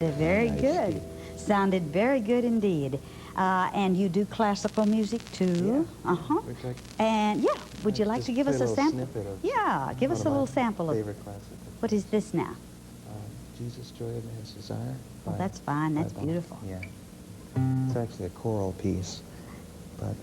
Very Nice, good. Steve. Sounded very good indeed. And you do classical music too? Yeah. Uh-huh. Would you like- And yeah, would you like just to give play us a a little sample? snippet of Yeah, give us a one little of my sample of favorite classical. what is this now? Jesus, Joy of Man's Desire. Oh, by- that's fine. by That's Bach. beautiful. Yeah. It's actually a choral piece, but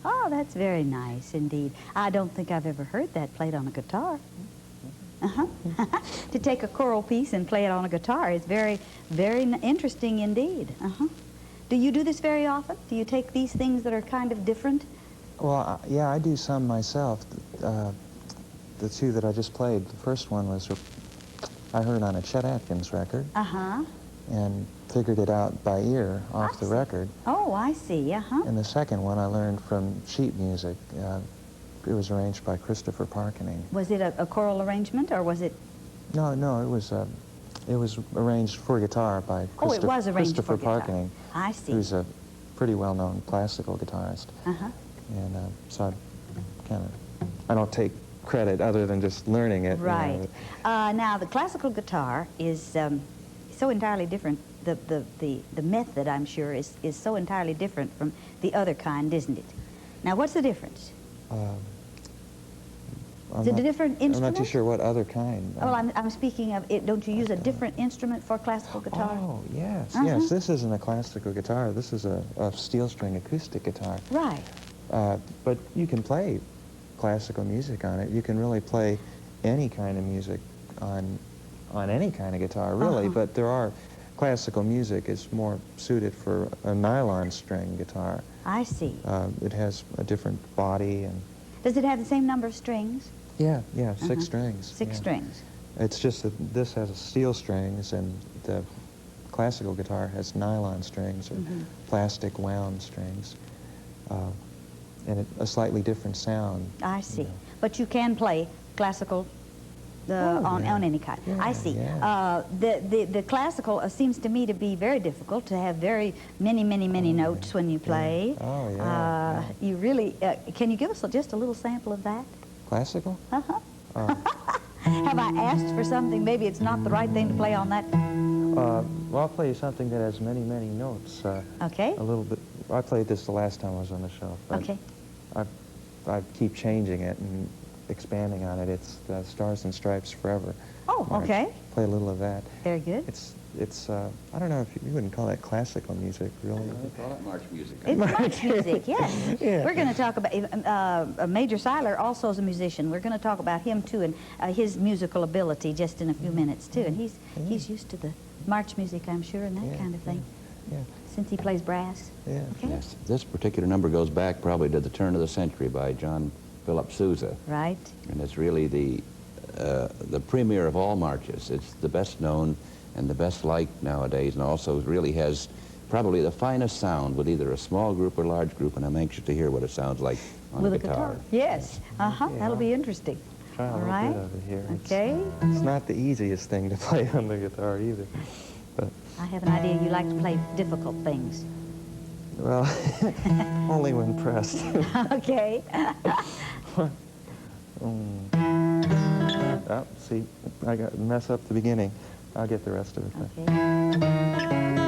Oh, that's very nice indeed. I don't think I've ever heard that played on a guitar. Uh-huh. To take a choral piece and play it on a guitar is very, very interesting indeed. Uh-huh. Do you do this very often? Do you take these things that are kind of different? well, yeah, I do some myself. The two that I just played, the first one was I heard on a Chet Atkins record Uh-huh. and figured it out by ear off the see. record. Oh, I see. Uh-huh. And the second one I learned from sheet music. It was arranged by Christopher Parkening. Was it a choral arrangement or was it? No, it was arranged for guitar by Oh, it was arranged Christopher for guitar. Parkening, I see. who's a pretty well-known classical guitarist. Uh-huh. And so I don't take credit other than just learning it. Right. Now, the classical guitar is so entirely different. The method, I'm sure, is so entirely different from the other kind, isn't it? Now, what's the difference? Is it a different I'm instrument? not too sure what other kind. Well, I'm speaking of it. Don't you use a different instrument for classical guitar? Oh, yes, Uh-huh. yes. This isn't a classical guitar. This is a steel string acoustic guitar. Right. But you can play classical music on it. You can really play any kind of music on any kind of guitar, really. Uh-huh. But there are classical music is more suited for a nylon string guitar. I see. It has a different body and Does it have the same number of strings? yeah, six Uh-huh. strings. Six yeah. strings. It's just that this has steel strings and the classical guitar has nylon strings or Mm-hmm. plastic wound strings. And a slightly different sound. I see. Yeah. But you can play classical on any kind. Yeah, I see. yeah. The classical seems to me to be very difficult, to have very many notes when you play. Oh, yeah. You really, can you give us just a little sample of that? Classical? Uh-huh. Uh, Have I asked for something? Maybe it's not the right thing to play on that. well, I'll play you something that has many notes. Okay. A little bit. I played this the last time I was on the show. But Okay. I keep changing it and expanding on it. It's Stars and Stripes Forever. Oh, March. okay. Play a little of that. Very good. It's I don't know if you wouldn't call that classical music, really. I call it march music. It's march music, yes. Yeah. We're going to talk about, Major Seiler also is a musician. We're going to talk about him too and his musical ability just in a few minutes too. And he's used to the march music, I'm sure, and that Yeah, kind of thing, Yeah. since he plays brass. Yeah. Okay. Yes, this particular number goes back probably to the turn of the century by John Philip Sousa, Right. and it's really the premier of all marches. It's the best known and the best liked nowadays, and also really has probably the finest sound with either a small group or large group, and I'm anxious to hear what it sounds like on With a a guitar. Yes. Uh-huh. Yeah. That'll be interesting. Try a All little right. bit of it here. Okay. It's not the easiest thing to play on the guitar either. But, I have an idea you like to play difficult things. well, only when pressed. Okay. Oh, see, I got mess up the beginning. I'll get the rest of it. Okay.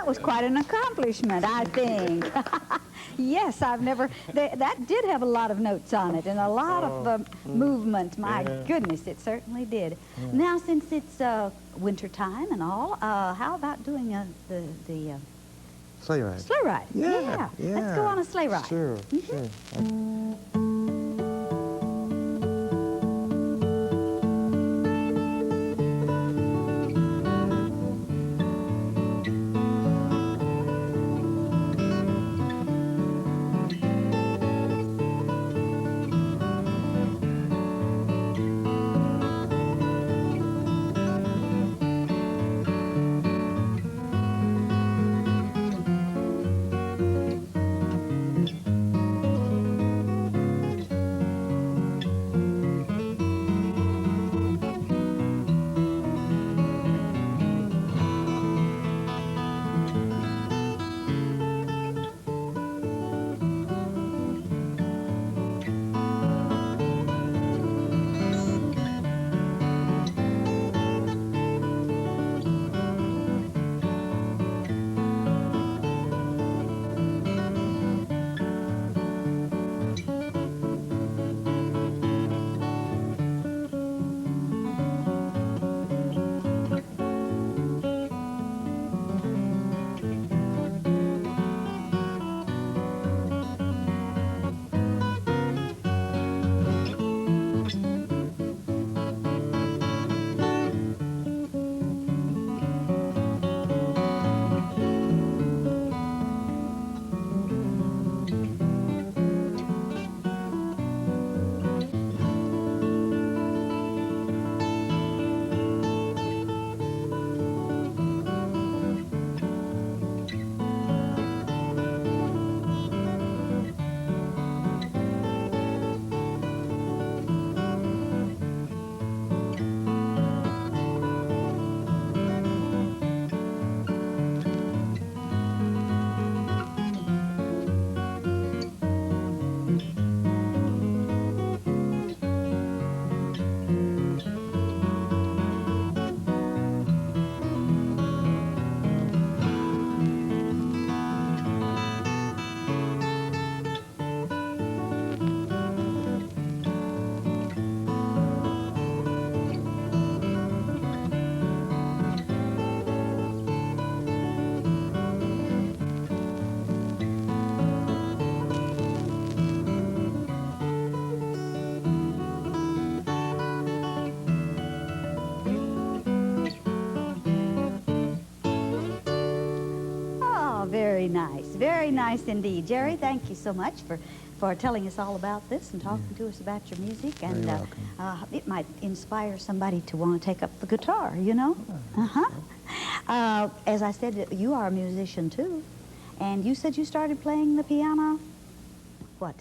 was quite an accomplishment, I think. Yes, I've never, that did have a lot of notes on it and a lot of movement. My goodness, it certainly did. Now, since it's winter time and all, how about doing the Sleigh ride. sleigh ride? Yeah, Let's go on a sleigh ride. Sure, sure. Very nice indeed. Jerry, thank you so much for telling us all about this and talking to us about your music. And You're welcome. It might inspire somebody to want to take up the guitar, you know? As I said, you are a musician too. And you said you started playing the piano, what,